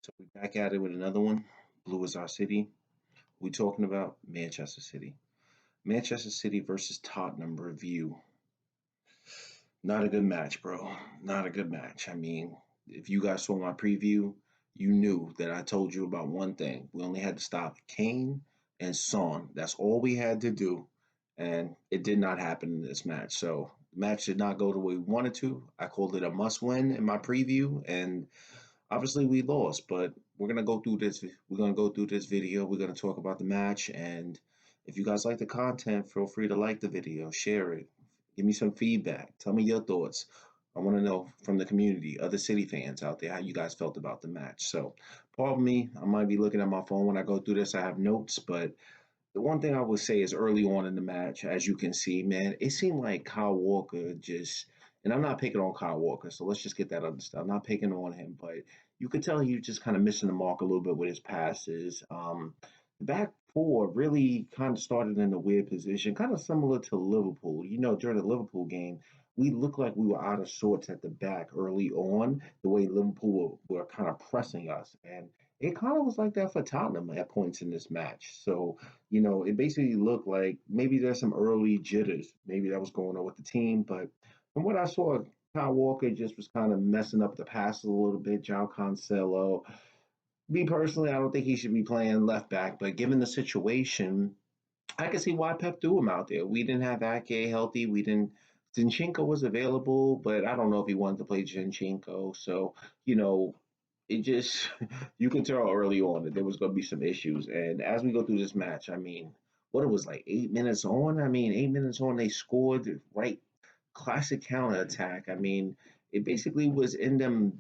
So we're back at it with another one. Blue is our city. We talking about Manchester City. Manchester City versus Tottenham review. Not a good match, bro. Not a good match. I mean, if you guys saw my preview, you knew that I told you about one thing. We only had to stop Kane and Son. That's all we had to do. And it did not happen in this match. So the match did not go the way we wanted to. I called it a must win in my preview. And obviously we lost, but we're gonna go through this. We're gonna go through this video. We're gonna talk about the match, and if you guys like the content, feel free to like the video, share it, give me some feedback, tell me your thoughts. I want to know from the community, other City fans out there, how you guys felt about the match. So, pardon me, I might be looking at my phone when I go through this. I have notes, but the one thing I would say is early on in the match, as you can see, man, it seemed like Kyle Walker just, and I'm not picking on Kyle Walker, so let's just get that understood. I'm not picking on him, but you could tell he was just kind of missing the mark a little bit with his passes. The back four really kind of started in a weird position, kind of similar to Liverpool. During the Liverpool game, we looked like we were out of sorts at the back early on, the way Liverpool were kind of pressing us. And it kind of was like that for Tottenham at points in this match. So, it basically looked like maybe there's some early jitters. Maybe that was going on with the team. But from what I saw, Kyle Walker just was kind of messing up the passes a little bit. João Cancelo. Me personally, I don't think he should be playing left back. But given the situation, I can see why Pep threw him out there. We didn't have Ake healthy. We didn't. Zinchenko was available, but I don't know if he wanted to play Zinchenko. So, you know, it just you can tell early on that there was going to be some issues. And as we go through this match, I mean, what it was like 8 minutes on. I mean, 8 minutes on, they scored right. Classic counter attack. I mean, it basically was in them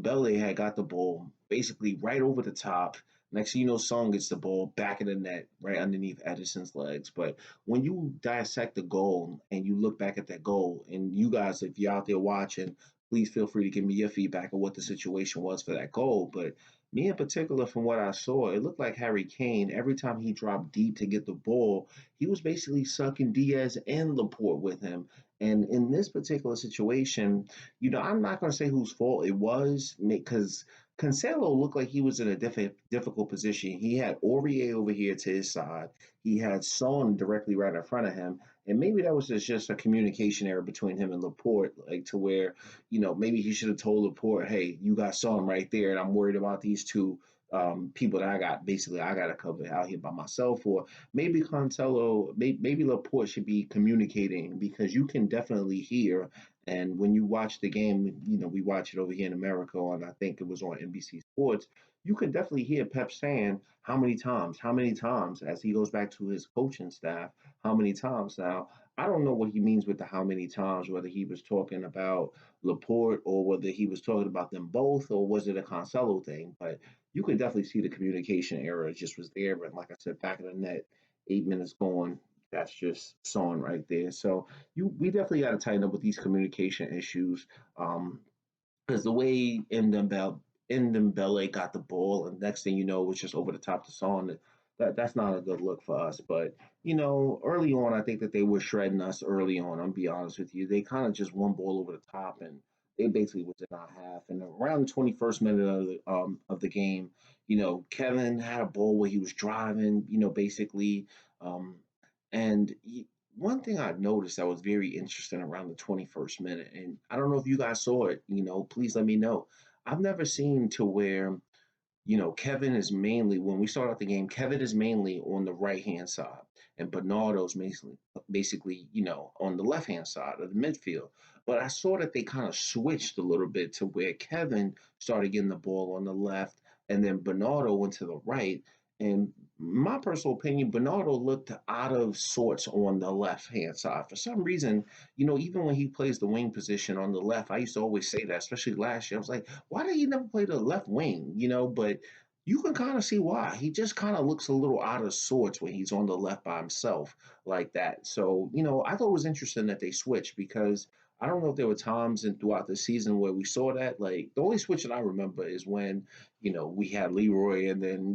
belly had got the ball basically right over the top. Next thing you know, Song gets the ball back in the net, right underneath Edison's legs. But when you dissect the goal and you look back at that goal, and you guys, if you're out there watching, please feel free to give me your feedback on what the situation was for that goal. But me in particular, from what I saw, it looked like Harry Kane, every time he dropped deep to get the ball, he was basically sucking Diaz and Laporte with him. And in this particular situation, I'm not going to say whose fault it was because Cancelo looked like he was in a difficult position. He had Aurier over here to his side. He had Son directly right in front of him. And maybe that was just a communication error between him and Laporte, like to where, maybe he should have told Laporte, hey, you got Son right there, and I'm worried about these two people that I got to cover out here by myself. Or maybe Cancelo, maybe Laporte should be communicating because you can definitely hear. And when you watch the game, we watch it over here in America on, I think it was on NBC Sports. You can definitely hear Pep saying how many times, as he goes back to his coaching staff, how many times. Now, I don't know what he means with the how many times, whether he was talking about Laporte or whether he was talking about them both, or was it a Cancelo thing. But you could definitely see the communication error just was there. And like I said, back in the net, 8 minutes gone. That's just Son right there. So we definitely got to tighten up with these communication issues. Because the way Ndembele got the ball, and next thing you know, it was just over the top to Son. That's not a good look for us. But early on, I think that they were shredding us early on. I'm be honest with you, they kind of just one ball over the top, and they basically was in our half. And around the 21st minute of the game, Kevin had a ball where he was driving, basically, um, and one thing I noticed that was very interesting around the 21st minute, and I don't know if you guys saw it, please let me know. I've never seen to where, Kevin is mainly, when we start out the game, Kevin is mainly on the right hand side, and Bernardo's basically, on the left hand side of the midfield. But I saw that they kind of switched a little bit to where Kevin started getting the ball on the left, and then Bernardo went to the right. And my personal opinion, Bernardo looked out of sorts on the left hand side. For some reason, even when he plays the wing position on the left, I used to always say that, especially last year. I was like, why did he never play the left wing? But you can kind of see why. He just kind of looks a little out of sorts when he's on the left by himself like that. So, I thought it was interesting that they switched because I don't know if there were times and throughout the season where we saw that. Like the only switch that I remember is when, we had Leroy and then,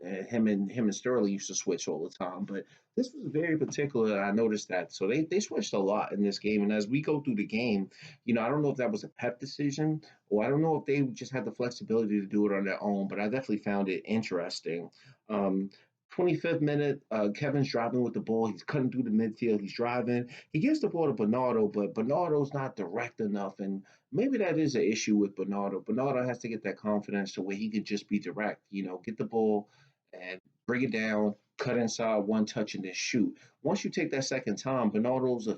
Him and Sterling used to switch all the time, but this was very particular. I noticed that, so they switched a lot in this game. And as we go through the game, I don't know if that was a Pep decision or I don't know if they just had the flexibility to do it on their own. But I definitely found it interesting. Um, 25th minute, Kevin's driving with the ball. He's cutting through the midfield. He's driving. He gives the ball to Bernardo, but Bernardo's not direct enough. And maybe that is an issue with Bernardo. Bernardo has to get that confidence to where he can just be direct. Get the ball and bring it down, cut inside one touch, and then shoot. Once you take that second time, Bernardo's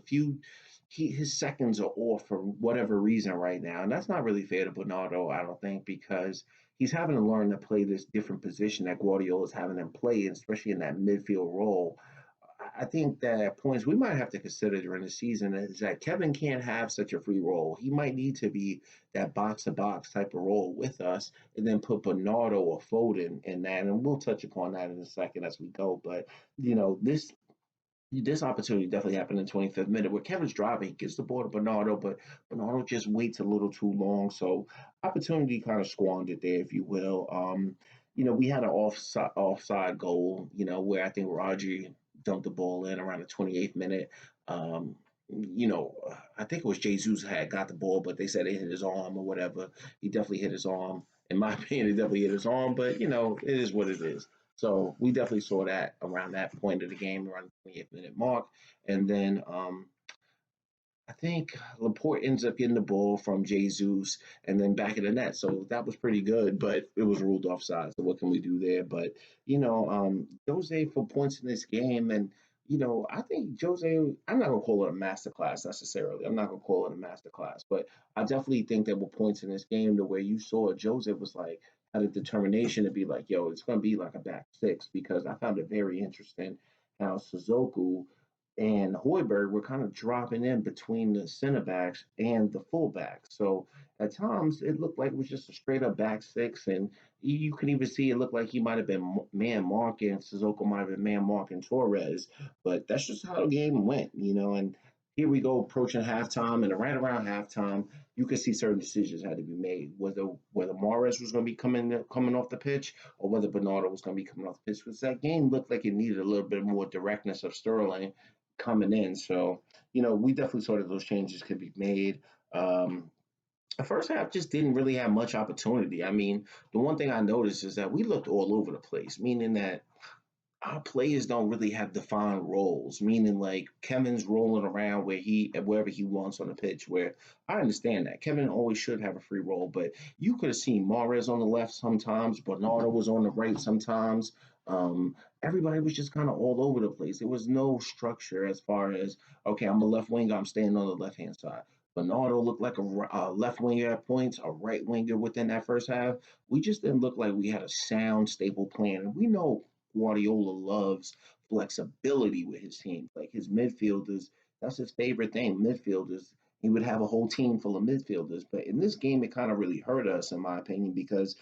his seconds are off for whatever reason right now, and that's not really fair to Bernardo, I don't think, because he's having to learn to play this different position that Guardiola's having him play, and especially in that midfield role. I think that at points we might have to consider during the season is that Kevin can't have such a free role. He might need to be that box to box type of role with us, and then put Bernardo or Foden in that. And we'll touch upon that in a second as we go. But this opportunity definitely happened in 25th minute where Kevin's driving, he gets the ball to Bernardo, but Bernardo just waits a little too long. So opportunity kind of squandered there, if you will. We had an offside goal, where I think Roger dumped the ball in around the 28th minute. Um, I think it was Jesus had got the ball, but they said it hit his arm or whatever. He definitely hit his arm. In my opinion, he definitely hit his arm, but it is what it is. So we definitely saw that around that point of the game, around the 28th minute mark. And then I think Laporte ends up getting the ball from Jesus and then back in the net. So that was pretty good, but it was ruled offside. So what can we do there? But Jose for points in this game, and I think Jose. I'm not gonna call it a masterclass necessarily. I'm not gonna call it a masterclass, but I definitely think there were points in this game the way you saw Jose was like had a determination to be like, yo, it's gonna be like a back six because I found it very interesting how Suzuku and Hoiberg were kind of dropping in between the center backs and the fullbacks. So at times it looked like it was just a straight up back six, and you can even see it looked like he might have been man marking, Sissoko might have been man marking Torres, but that's just how the game went. And here we go approaching halftime, and right around halftime, you could see certain decisions had to be made, whether Mahrez was going to be coming off the pitch or whether Bernardo was going to be coming off the pitch. Because that game looked like it needed a little bit more directness of Sterling coming in. So, we definitely saw that those changes could be made. Um, the first half just didn't really have much opportunity. I mean, the one thing I noticed is that we looked all over the place, meaning that our players don't really have defined roles, meaning like Kevin's rolling around wherever he wants on the pitch. Where I understand that Kevin always should have a free role, but you could have seen Mahrez on the left sometimes, Bernardo was on the right sometimes. Um, Everybody was just kind of all over the place. There was no structure as far as okay, I'm a left winger, I'm staying on the left hand side. Bernardo looked like a left winger at points, a right winger within that first half. We just didn't look like we had a sound, stable plan. And we know Guardiola loves flexibility with his team. Like his midfielders, that's his favorite thing. Midfielders. He would have a whole team full of midfielders. But in this game, it kind of really hurt us, in my opinion, because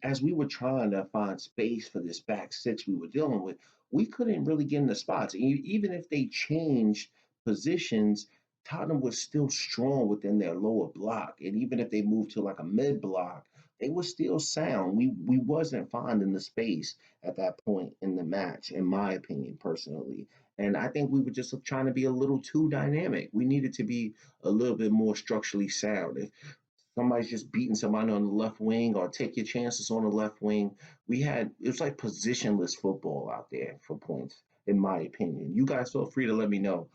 as we were trying to find space for this back six we were dealing with, we couldn't really get in the spots. Even if they changed positions, Tottenham was still strong within their lower block. And even if they moved to like a mid block, they were still sound. We wasn't finding the space at that point in the match, in my opinion, personally. And I think we were just trying to be a little too dynamic. We needed to be a little bit more structurally sound. If somebody's just beating somebody on the left wing or take your chances on the left wing, it was like positionless football out there for points, in my opinion. You guys feel free to let me know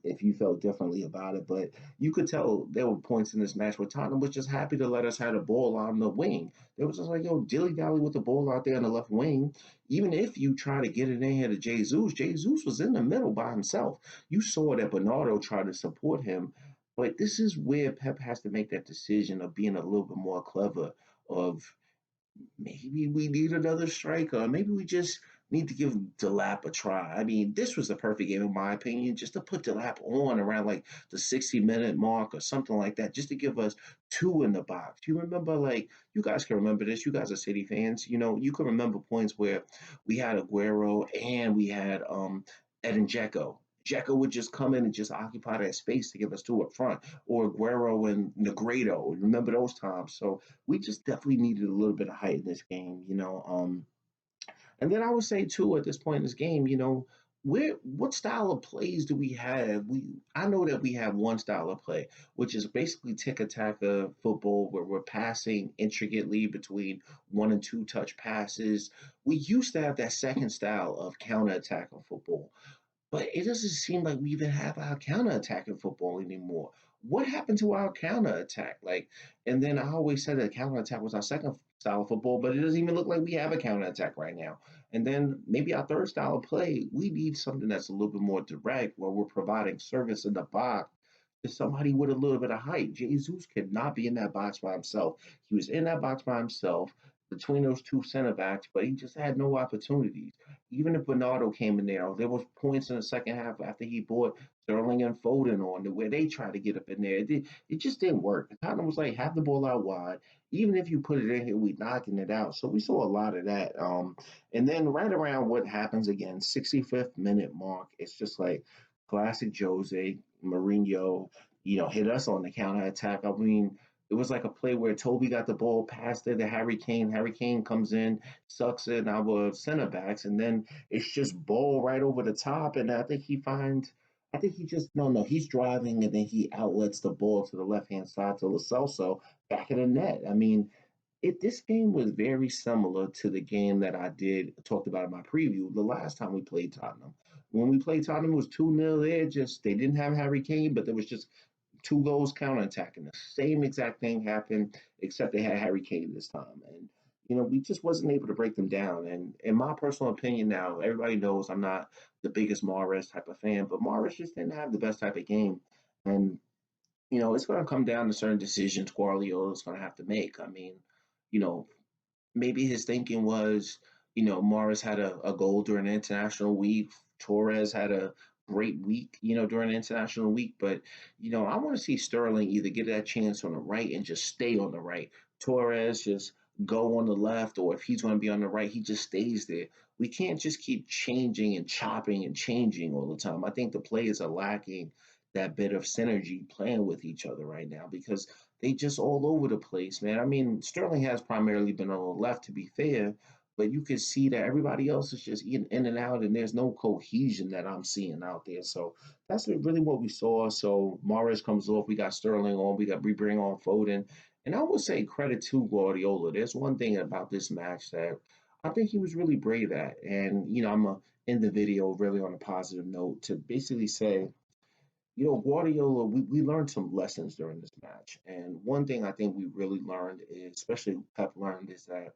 if you felt differently about it. But you could tell there were points in this match where Tottenham was just happy to let us have the ball on the wing. They was just like, yo, dilly dally with the ball out there on the left wing. Even if you try to get it in here to Jesus was in the middle by himself. You saw that Bernardo tried to support him, but this is where Pep has to make that decision of being a little bit more clever, of maybe we need another striker. Maybe we just need to give Delap a try. I mean, this was the perfect game, in my opinion, just to put Delap on around like the 60-minute mark or something like that, just to give us two in the box. You remember, like, you guys can remember this. You guys are City fans. You can remember points where we had Aguero and we had Edin Dzeko. Dzeko would just come in and just occupy that space to give us two up front, or Aguero and Negredo. Remember those times? So we just definitely needed a little bit of height in this game. And then I would say too, at this point in this game, where what style of plays do we have? I know that we have one style of play, which is basically tick-a-tack football, where we're passing intricately between one and two touch passes. We used to have that second style of counter-attacking football, but it doesn't seem like we even have our counter-attack in football anymore. What happened to our counter-attack? And then I always said that counter-attack was our second style of football, but it doesn't even look like we have a counter-attack right now. And then maybe our third style of play, we need something that's a little bit more direct, where we're providing service in the box to somebody with a little bit of height. Jesus could not be in that box by himself. He was in that box by himself between those two center backs, but he just had no opportunities. Even if Bernardo came in there was points in the second half after he brought Sterling and Foden on the where they tried to get up in there. It just didn't work. Tottenham was like, have the ball out wide. Even if you put it in here, we knocking it out. So we saw a lot of that. And then right around what happens again, 65th minute mark, it's just like classic Jose Mourinho, hit us on the counter attack. I mean, it was like a play where Toby got the ball, passed it to Harry Kane. Harry Kane comes in, sucks in our center backs, and then it's just ball right over the top. And I think he just, no, he's driving and then he outlets the ball to the left hand side to Lo Celso back of the net. I mean, this game was very similar to the game that I did talked about in my preview the last time we played Tottenham. When we played Tottenham, it was 2-0 there. Just they didn't have Harry Kane, but there was just two goals counterattacking. The same exact thing happened, except they had Harry Kane this time. And, we just wasn't able to break them down. And in my personal opinion now, everybody knows I'm not the biggest Mahrez type of fan, but Mahrez just didn't have the best type of game. And, it's going to come down to certain decisions Guardiola's going to have to make. I mean, you know, maybe his thinking was, Morris had a goal during the international week. Torres had a great week, during the international week. But, I want to see Sterling either get that chance on the right and just stay on the right. Torres just go on the left, or if he's going to be on the right, he just stays there. We can't just keep changing and chopping and changing all the time. I think the players are lacking that bit of synergy playing with each other right now because they just all over the place, man. I mean, Sterling has primarily been on the left, to be fair, but you can see that everybody else is just in and out, and there's no cohesion that I'm seeing out there. So that's really what we saw. So Mahrez comes off, we got Sterling on, we bring on Foden, and I would say credit to Guardiola. There's one thing about this match that I think he was really brave at, and I'm a in the video really on a positive note to basically say Guardiola, we learned some lessons during this match. And one thing I think we really learned is, especially Pep learned, is that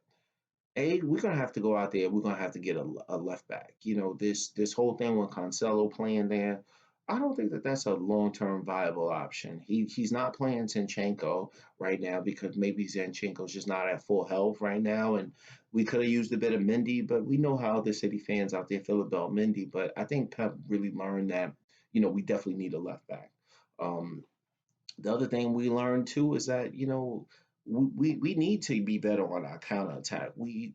we're gonna have to go out there. We're gonna have to get a left back. This whole thing with Cancelo playing there, I don't think that that's a long term viable option. He's not playing Zinchenko right now because maybe Zinchenko's just not at full health right now, and we could have used a bit of Mendy, but we know how the City fans out there feel about Mendy. But I think Pep really learned that we definitely need a left back. Um, the other thing we learned too is that we need to be better on our counterattack. We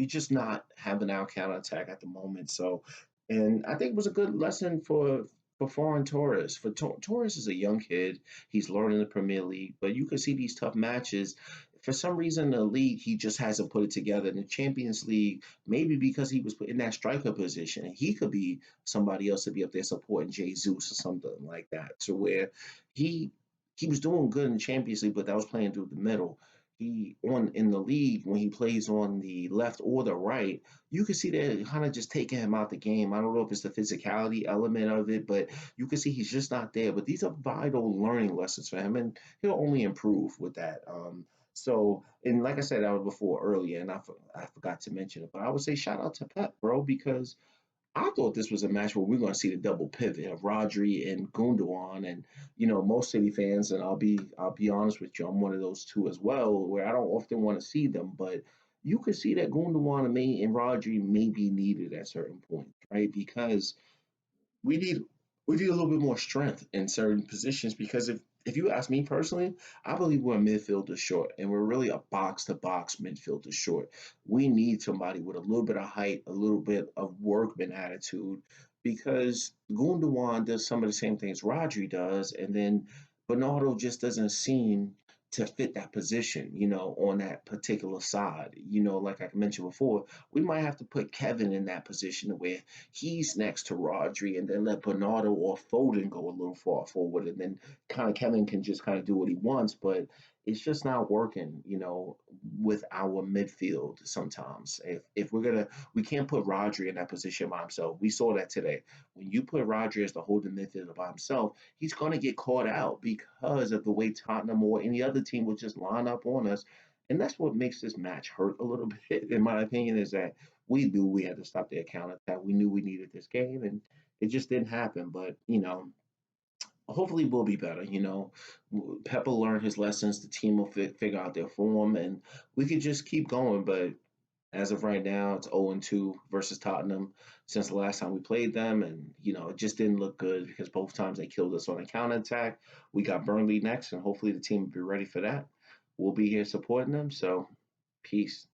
just not having our counterattack at the moment. So, and I think it was a good lesson for foreign Torres. Torres is a young kid. He's learning the Premier League, but you can see these tough matches. For some reason, in the league, he just hasn't put it together. In the Champions League, maybe because he was put in that striker position, he could be somebody else to be up there supporting Jesus or something like that, to where he he was doing good in the Champions League, but that was playing through the middle. He on in the league when he plays on the left or the right, you can see that kind of just taking him out the game. I don't know if it's the physicality element of it, but you can see he's just not there. But these are vital learning lessons for him, and he'll only improve with that. So, and like I said, that was before earlier, and I forgot to mention it, but I would say shout out to Pep, bro, because I thought this was a match where we're going to see the double pivot of Rodri and Gundogan, and most City fans, and I'll be honest with you, I'm one of those two as well, where I don't often want to see them, but you could see that Gundogan and Rodri may be needed at certain points, right? Because we need we need a little bit more strength in certain positions because if you ask me personally, I believe we're a midfielder short and we're really a box to box midfielder short. We need somebody with a little bit of height, a little bit of workman attitude because Gundogan does some of the same things Rodri does, and then Bernardo just doesn't seem to fit that position, on that particular side. Like I mentioned before, we might have to put Kevin in that position where he's next to Rodri and then let Bernardo or Foden go a little far forward and then kind of Kevin can just kind of do what he wants, but it's just not working, with our midfield sometimes. If we can't put Rodri in that position by himself. We saw that today. When you put Rodri as the holding midfielder by himself, he's going to get caught out because of the way Tottenham or any other team would just line up on us. And that's what makes this match hurt a little bit, in my opinion, is that we knew we had to stop their counterattack. We knew we needed this game, and it just didn't happen. But, hopefully we'll be better. Pepper learned his lessons. The team will figure out their form, and we could just keep going. But as of right now, it's 0-2 versus Tottenham since the last time we played them. And, it just didn't look good because both times they killed us on a counterattack. We got Burnley next, and hopefully the team will be ready for that. We'll be here supporting them. So, peace.